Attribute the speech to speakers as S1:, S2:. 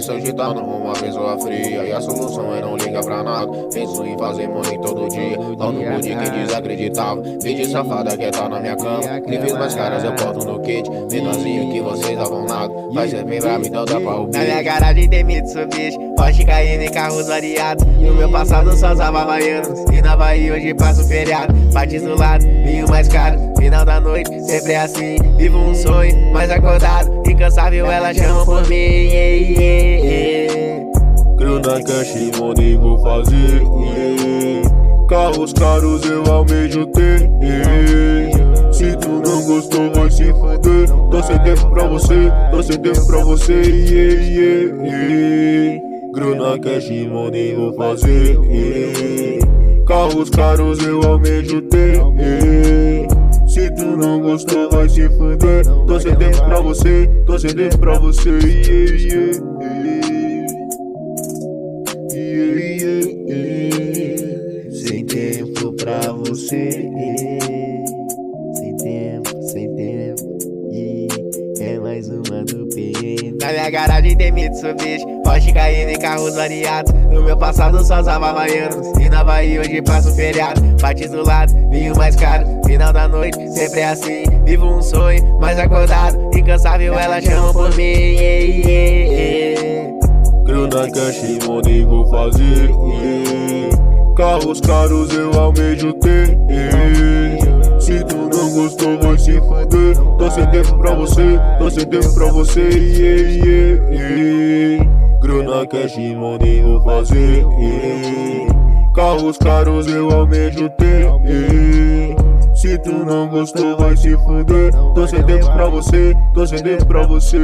S1: intenção de estar numa pessoa fria, e a solução é não ligar pra nada. Penso em fazer money todo dia, logo pude quem desacreditava. Vídeo safada que tá na minha cama, clipes mais caras eu boto no kit. Menorzinho que vocês davam nada, vai servir pra mim, então dá pra ouvir.
S2: Na minha garagem tem Mitsubishi, Porsche Cayenne e carros variados. No meu passado só usava Havaianos, e na Bahia hoje passo feriado. Partes do lado, vinho mais caro, final da noite, sempre assim. Vivo um sonho, mais acordado, incansável ela chama por mim.
S3: Grana, cash, money, vou fazer. Carros caros eu almejo ter. Se tu não gostou, vai se fuder. Tô sem tempo pra você, tô sem tempo pra você. Grana, cash, money, vou fazer. Carros caros eu almejo ter. Se tu não gostou, vai se fuder. Tô sem tempo pra você, tô sem tempo pra você.
S2: Sem tempo pra você. Sem tempo. E é mais uma do PM. Na minha garagem tem Mitsubishi, Porsche Cayenne e carros variados. No meu passado só usava Havaianos, e na Bahia hoje passo feriado. Partes do lado, vinho mais caro, final da noite, sempre assim. Vivo um sonho, mais acordado, incansável ela chama por mim.
S3: Grana, cash, money, vou fazer. Carros caros eu almejo ter. Se tu não gostou, vai se fuder. Tô sem tempo pra você, tô sem tempo pra você. Grana, cash, money, vou fazer. Carros caros eu almejo ter. Se tu não gostou, vai se fuder. Tô sem tempo pra você, tô sem tempo pra você.